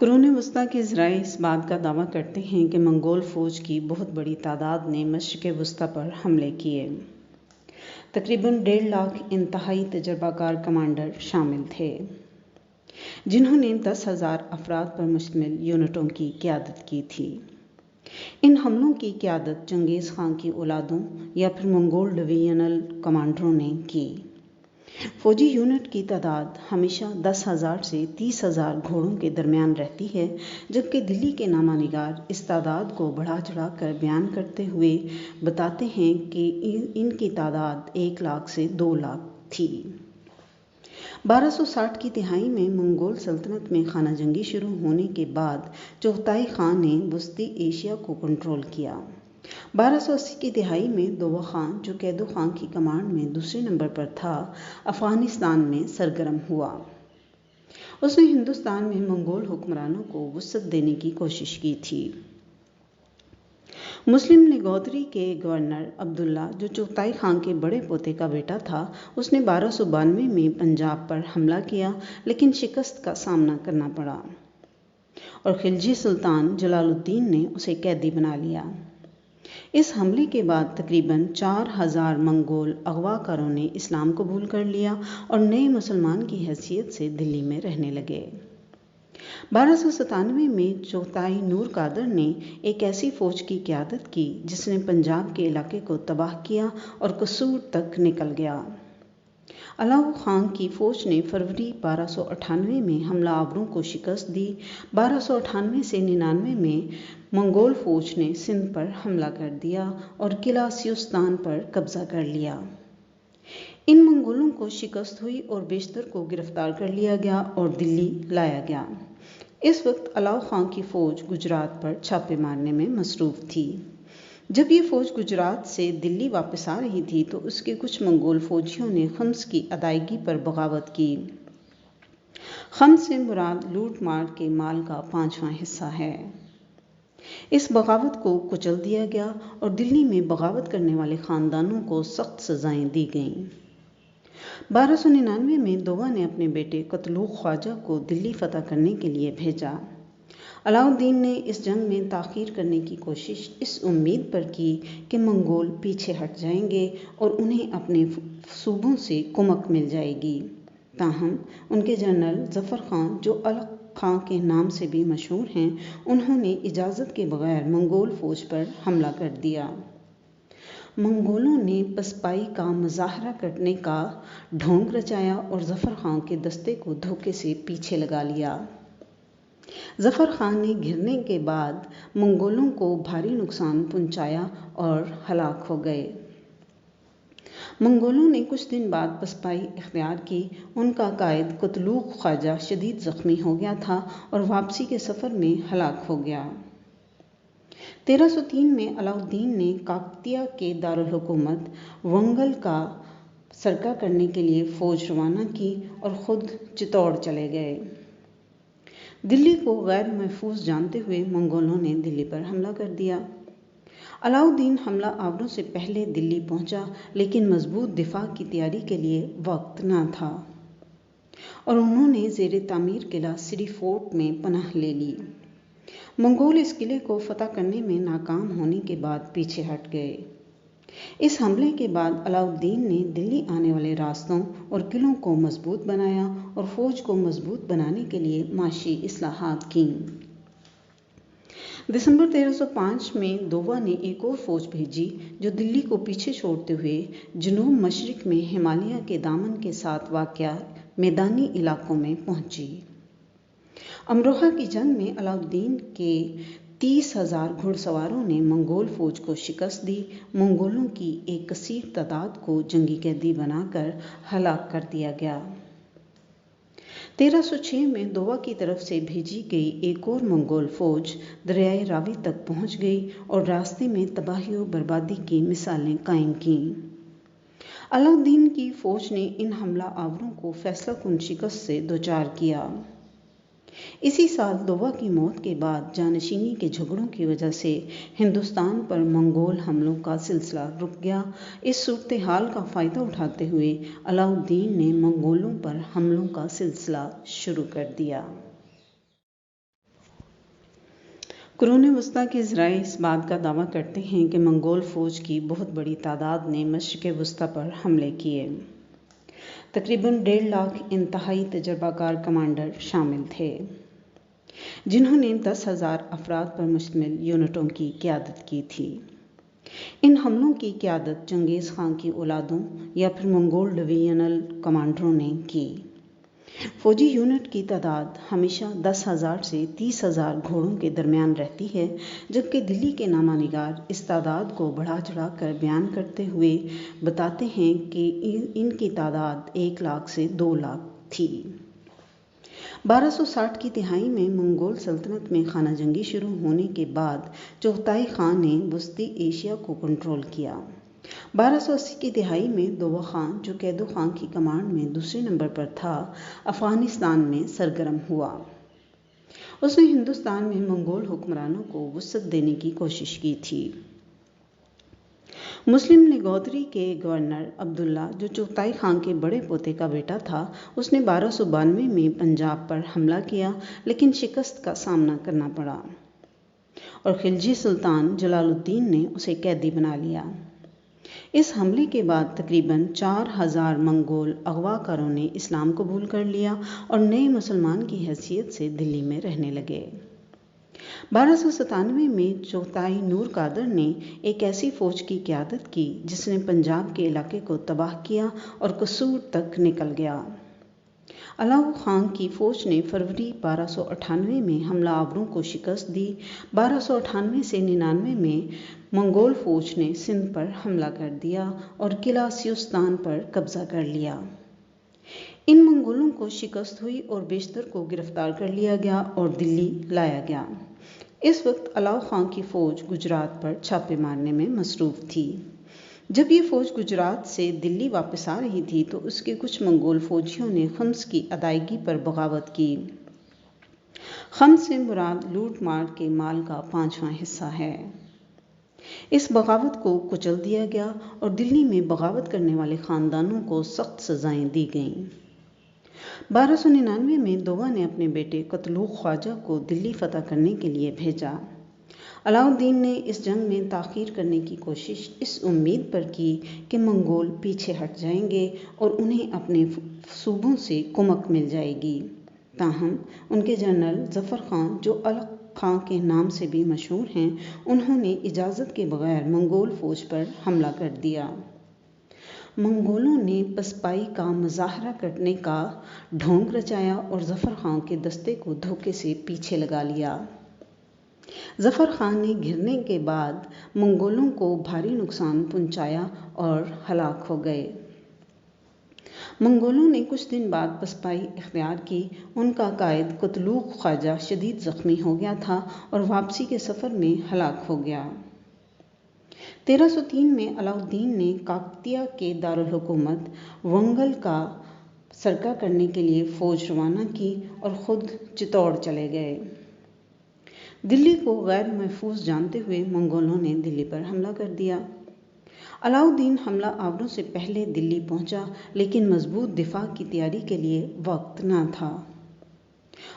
قرون وسطیٰ کے ذرائع اس بات کا دعویٰ کرتے ہیں کہ منگول فوج کی بہت بڑی تعداد نے مشرق وسطیٰ پر حملے کیے۔ تقریباً 1.5 لاکھ انتہائی تجربہ کار کمانڈر شامل تھے، جنہوں نے 10,000 افراد پر مشتمل یونٹوں کی قیادت کی تھی۔ ان حملوں کی قیادت چنگیز خان کی اولادوں یا پھر منگول ڈویژنل کمانڈروں نے کی۔ فوجی یونٹ کی تعداد ہمیشہ 10,000 سے 30,000 گھوڑوں کے درمیان رہتی ہے، جبکہ دلی کے نامہ نگار اس تعداد کو بڑھا چڑھا کر بیان کرتے ہوئے بتاتے ہیں کہ ان کی تعداد 1 لاکھ سے 2 لاکھ تھی۔ 1260 کی دہائی میں منگول سلطنت میں خانہ جنگی شروع ہونے کے بعد چغتائی خان نے وسطی ایشیا کو کنٹرول کیا۔ 1280 کی دہائی میں دوبہ خان، جو کیدو خان کی کمانڈ میں دوسرے نمبر پر تھا، افغانستان میں سرگرم ہوا۔ اس نے ہندوستان میں منگول حکمرانوں کو وسعت دینے کی کوشش کی تھی۔ مسلم نیگوتری کے گورنر عبداللہ، جو چغتائی خان کے بڑے پوتے کا بیٹا تھا، اس نے 1292 میں پنجاب پر حملہ کیا، لیکن شکست کا سامنا کرنا پڑا اور خلجی سلطان جلال الدین نے اسے قیدی بنا لیا۔ اس حملے کے بعد تقریباً 4,000 منگول اغوا کاروں نے اسلام قبول کر لیا اور نئے مسلمان کی حیثیت سے دلی میں رہنے لگے۔ 1297 میں چغتائی نور قادر نے ایک ایسی فوج کی قیادت کی جس نے پنجاب کے علاقے کو تباہ کیا اور قصور تک نکل گیا۔ علاؤ خان کی فوج نے فروری 1298 میں حملہ آوروں کو شکست دی۔ 1298 سے 99 میں منگول فوج نے سندھ پر حملہ کر دیا اور قلعہ سیستان پر قبضہ کر لیا۔ ان منگولوں کو شکست ہوئی اور بیشتر کو گرفتار کر لیا گیا اور دلی لایا گیا۔ اس وقت علاؤ خان کی فوج گجرات پر چھاپے مارنے میں مصروف تھی۔ جب یہ فوج گجرات سے دلی واپس آ رہی تھی تو اس کے کچھ منگول فوجیوں نے خمس کی ادائیگی پر بغاوت کی۔ خمس سے مراد لوٹ مار کے مال کا 5واں حصہ ہے۔ اس بغاوت کو کچل دیا گیا اور دلی میں بغاوت کرنے والے خاندانوں کو سخت سزائیں دی گئیں۔ 1299 میں دوبہ نے اپنے بیٹے قتلوق خواجہ کو دلی فتح کرنے کے لیے بھیجا۔ علاؤ الدین نے اس جنگ میں تاخیر کرنے کی کوشش اس امید پر کی کہ منگول پیچھے ہٹ جائیں گے اور انہیں اپنے صوبوں سے کمک مل جائے گی۔ تاہم ان کے جنرل ظفر خان، جو الغ خان کے نام سے بھی مشہور ہیں، انہوں نے اجازت کے بغیر منگول فوج پر حملہ کر دیا۔ منگولوں نے پسپائی کا مظاہرہ کرنے کا ڈھونگ رچایا اور ظفر خان کے دستے کو دھوکے سے پیچھے لگا لیا۔ ظفر خان نے گھرنے کے بعد منگولوں کو بھاری نقصان پہنچایا اور ہلاک ہو گئے۔ منگولوں نے کچھ دن بعد پسپائی اختیار کی۔ ان کا قائد قتلوق خواجہ شدید زخمی ہو گیا تھا اور واپسی کے سفر میں ہلاک ہو گیا۔ 1303 میں علاؤ الدین نے کاکتیہ کے دارالحکومت ونگل کا سرکہ کرنے کے لیے فوج روانہ کی اور خود چتور چلے گئے۔ دلی کو غیر محفوظ جانتے ہوئے منگولوں نے دلی پر حملہ کر دیا۔ علاؤ الدین حملہ آوروں سے پہلے دلی پہنچا، لیکن مضبوط دفاع کی تیاری کے لیے وقت نہ تھا اور انہوں نے زیر تعمیر قلعہ سری فورٹ میں پناہ لے لی۔ منگول اس قلعے کو فتح کرنے میں ناکام ہونے کے بعد پیچھے ہٹ گئے۔ اس حملے کے بعد علاؤ الدین نے دلی آنے والے راستوں اور قلعوں کو مضبوط بنایا اور فوج کو مضبوط بنانے کے لیے معاشی اصلاحات کیں۔ دسمبر 1305 میں دوبہ نے ایک اور فوج بھیجی جو دلی کو پیچھے چھوڑتے ہوئے جنوب مشرق میں ہمالیہ کے دامن کے ساتھ واقع میدانی علاقوں میں پہنچی۔ امروہہ کی جنگ میں علاؤ الدین کے 30,000 گھڑ سواروں نے منگول فوج کو شکست دی۔ منگولوں کی ایک کثیر تعداد کو جنگی قیدی بنا کر ہلاک کر دیا گیا۔ 1306 میں دوبہ کی طرف سے بھیجی گئی ایک اور منگول فوج دریائے راوی تک پہنچ گئی اور راستے میں تباہی و بربادی کی مثالیں قائم کیں۔ علاؤ الدین کی فوج نے ان حملہ آوروں کو فیصلہ کن شکست سے دوچار کیا۔ اسی سال دوبہ کی موت کے بعد جانشینی کے جھگڑوں کی وجہ سے ہندوستان پر منگول حملوں کا سلسلہ رک گیا۔ اس صورتحال کا فائدہ اٹھاتے ہوئے علاؤ الدین نے منگولوں پر حملوں کا سلسلہ شروع کر دیا۔ قرون وسطیٰ کے ذرائع اس بات کا دعویٰ کرتے ہیں کہ منگول فوج کی بہت بڑی تعداد نے مشرق وسطیٰ پر حملے کیے۔ تقریباً 1.5 لاکھ انتہائی تجربہ کار کمانڈر شامل تھے، جنہوں نے 10,000 افراد پر مشتمل یونٹوں کی قیادت کی تھی۔ ان حملوں کی قیادت چنگیز خان کی اولادوں یا پھر منگول ڈویژنل کمانڈروں نے کی۔ فوجی یونٹ کی تعداد ہمیشہ 10,000 سے 30,000 گھوڑوں کے درمیان رہتی ہے، جبکہ دلی کے نامہ نگار اس تعداد کو بڑھا چڑھا کر بیان کرتے ہوئے بتاتے ہیں کہ ان کی تعداد 1 لاکھ سے 2 لاکھ تھی۔ 1260 کی دہائی میں منگول سلطنت میں خانہ جنگی شروع ہونے کے بعد چغتائی خان نے وسطی ایشیا کو کنٹرول کیا۔ 1280 کی دہائی میں دوبہ خان، جو کیدو خان کی کمانڈ میں دوسرے نمبر پر تھا، افغانستان میں سرگرم ہوا۔ اس نے ہندوستان میں منگول حکمرانوں کو وسعت دینے کی کوشش کی تھی۔ مسلم نیگودری کے گورنر عبداللہ، جو چغتائی خان کے بڑے پوتے کا بیٹا تھا، اس نے 1292 میں پنجاب پر حملہ کیا، لیکن شکست کا سامنا کرنا پڑا اور خلجی سلطان جلال الدین نے اسے قیدی بنا لیا۔ اس حملے کے بعد تقریباً 4000 منگول اغوا کاروں نے اسلام قبول کر لیا اور نئے مسلمان کی حیثیت سے دلی میں رہنے لگے۔ 1297 میں چغتائی نور قادر نے ایک ایسی فوج کی قیادت کی جس نے پنجاب کے علاقے کو تباہ کیا اور قصور تک نکل گیا۔ علاؤ خان کی فوج نے فروری 1298 میں حملہ آوروں کو شکست دی۔ 1298 سے 99 میں منگول فوج نے سندھ پر حملہ کر دیا اور قلعہ سیستان پر قبضہ کر لیا۔ ان منگولوں کو شکست ہوئی اور بیشتر کو گرفتار کر لیا گیا اور دلی لایا گیا۔ اس وقت علاؤ خان کی فوج گجرات پر چھاپے مارنے میں مصروف تھی۔ جب یہ فوج گجرات سے دلی واپس آ رہی تھی تو اس کے کچھ منگول فوجیوں نے خمس کی ادائیگی پر بغاوت کی۔ خمس سے مراد لوٹ مار کے مال کا 5واں حصہ ہے۔ اس بغاوت کو کچل دیا گیا اور دلی میں بغاوت کرنے والے خاندانوں کو سخت سزائیں دی گئیں۔ 1299 میں دوبہ نے اپنے بیٹے قتلوق خواجہ کو دلی فتح کرنے کے لیے بھیجا۔ علاؤ الدین نے اس جنگ میں تاخیر کرنے کی کوشش اس امید پر کی کہ منگول پیچھے ہٹ جائیں گے اور انہیں اپنے صوبوں سے کمک مل جائے گی۔ تاہم ان کے جنرل ظفر خان، جو الغ خان کے نام سے بھی مشہور ہیں، انہوں نے اجازت کے بغیر منگول فوج پر حملہ کر دیا۔ منگولوں نے پسپائی کا مظاہرہ کرنے کا ڈھونگ رچایا اور ظفر خان کے دستے کو دھوکے سے پیچھے لگا لیا۔ ظفر خان نے گھرنے کے بعد منگولوں کو بھاری نقصان پہنچایا اور ہلاک ہو گئے۔ منگولوں نے کچھ دن بعد پسپائی اختیار کی۔ ان کا قائد قتلوق خواجہ شدید زخمی ہو گیا تھا اور واپسی کے سفر میں ہلاک ہو گیا۔ 1303 میں علاؤ الدین نے کاکتیہ کے دارالحکومت ونگل کا سرکہ کرنے کے لیے فوج روانہ کی اور خود چتور چلے گئے۔ دلی کو غیر محفوظ جانتے ہوئے منگولوں نے دلی پر حملہ کر دیا۔ علاؤ الدین حملہ آوروں سے پہلے دلی پہنچا، لیکن مضبوط دفاع کی تیاری کے لیے وقت نہ تھا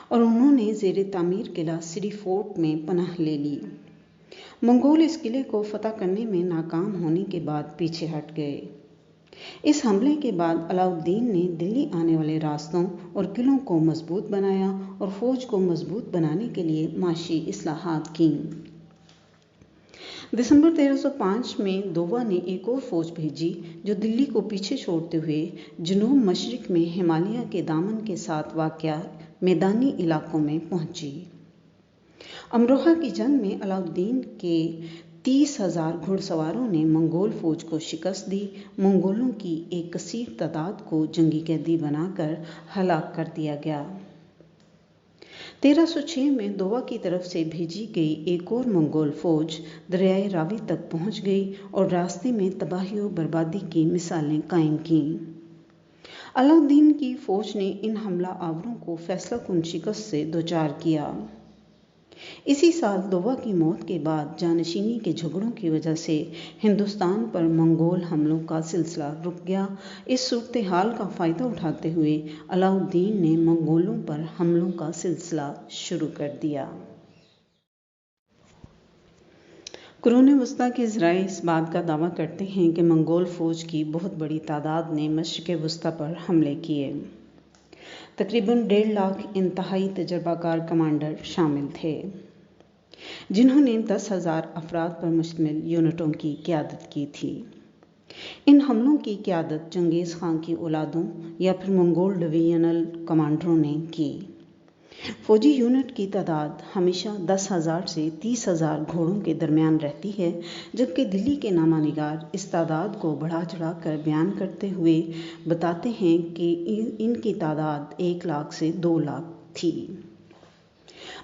اور انہوں نے زیر تعمیر قلعہ سری فورٹ میں پناہ لے لی۔ منگول اس قلعے کو فتح کرنے میں ناکام ہونے کے بعد پیچھے ہٹ گئے۔ اس حملے کے بعد علاؤ الدین نے دلی آنے والے راستوں اور قلعوں کو مضبوط بنایا اور فوج کو مضبوط بنانے کے لیے معاشی اصلاحات کیں۔ دسمبر 1305 میں دوبہ نے ایک اور فوج بھیجی جو دلی کو پیچھے چھوڑتے ہوئے جنوب مشرق میں ہمالیہ کے دامن کے ساتھ واقع میدانی علاقوں میں پہنچی۔ امروہہ کی جنگ میں علاؤ الدین کے 30,000 گھڑ سواروں نے منگول فوج کو شکست دی۔ منگولوں کی ایک کثیر تعداد کو جنگی قیدی بنا کر ہلاک کر دیا گیا۔ 1306 میں دوبہ کی طرف سے بھیجی گئی ایک اور منگول فوج دریائے راوی تک پہنچ گئی اور راستے میں تباہی و بربادی کی مثالیں قائم کیں۔ علاؤ الدین کی فوج نے ان حملہ آوروں کو فیصلہ کن شکست سے دوچار کیا۔ اسی سال دوبہ کی موت کے بعد جانشینی کے جھگڑوں کی وجہ سے ہندوستان پر منگول حملوں کا سلسلہ رک گیا۔ اس صورتحال کا فائدہ اٹھاتے ہوئے علاؤ الدین نے منگولوں پر حملوں کا سلسلہ شروع کر دیا۔ قرون وسطیٰ کے ذرائع اس بات کا دعویٰ کرتے ہیں کہ منگول فوج کی بہت بڑی تعداد نے مشرق وسطیٰ پر حملے کیے۔ تقریباً 1.5 لاکھ انتہائی تجربہ کار کمانڈر شامل تھے، جنہوں نے 10,000 افراد پر مشتمل یونٹوں کی قیادت کی تھی۔ ان حملوں کی قیادت چنگیز خان کی اولادوں یا پھر منگول ڈویژنل کمانڈروں نے کی۔ فوجی یونٹ کی تعداد ہمیشہ 10,000 سے 30,000 گھوڑوں کے درمیان رہتی ہے، جبکہ دلی کے نامہ نگار اس تعداد کو بڑھا چڑھا کر بیان کرتے ہوئے بتاتے ہیں کہ ان کی تعداد 1 لاکھ سے 2 لاکھ تھی۔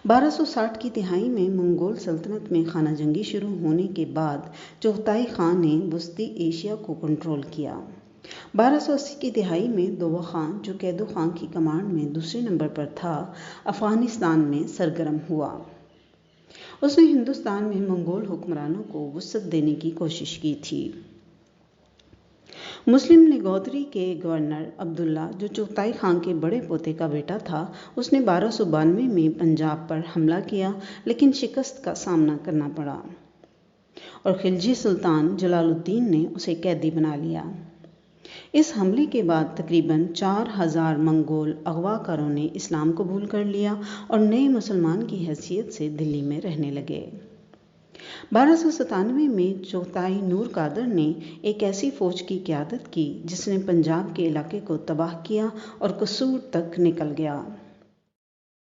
1260 کی دہائی میں منگول سلطنت میں خانہ جنگی شروع ہونے کے بعد چغتائی خان نے وسطی ایشیا کو کنٹرول کیا۔ 1280 کی دہائی میں دوبہ خان، جو کیدو خان کی کمانڈ میں دوسرے نمبر پر تھا، افغانستان میں سرگرم ہوا۔ اس نے ہندوستان میں منگول حکمرانوں کو وسعت دینے کی کوشش کی تھی۔ مسلم نیگودری کے گورنر عبداللہ، جو چغتائی خان کے بڑے پوتے کا بیٹا تھا، اس نے 1292 میں پنجاب پر حملہ کیا، لیکن شکست کا سامنا کرنا پڑا اور خلجی سلطان جلال الدین نے اسے قیدی بنا لیا۔ اس حملے کے بعد تقریباً 4,000 منگول اغوا کاروں نے اسلام قبول کر لیا اور نئے مسلمان کی حیثیت سے دلی میں رہنے لگے۔ 1297 میں چغتائی نور قادر نے ایک ایسی فوج کی قیادت کی جس نے پنجاب کے علاقے کو تباہ کیا اور قصور تک نکل گیا۔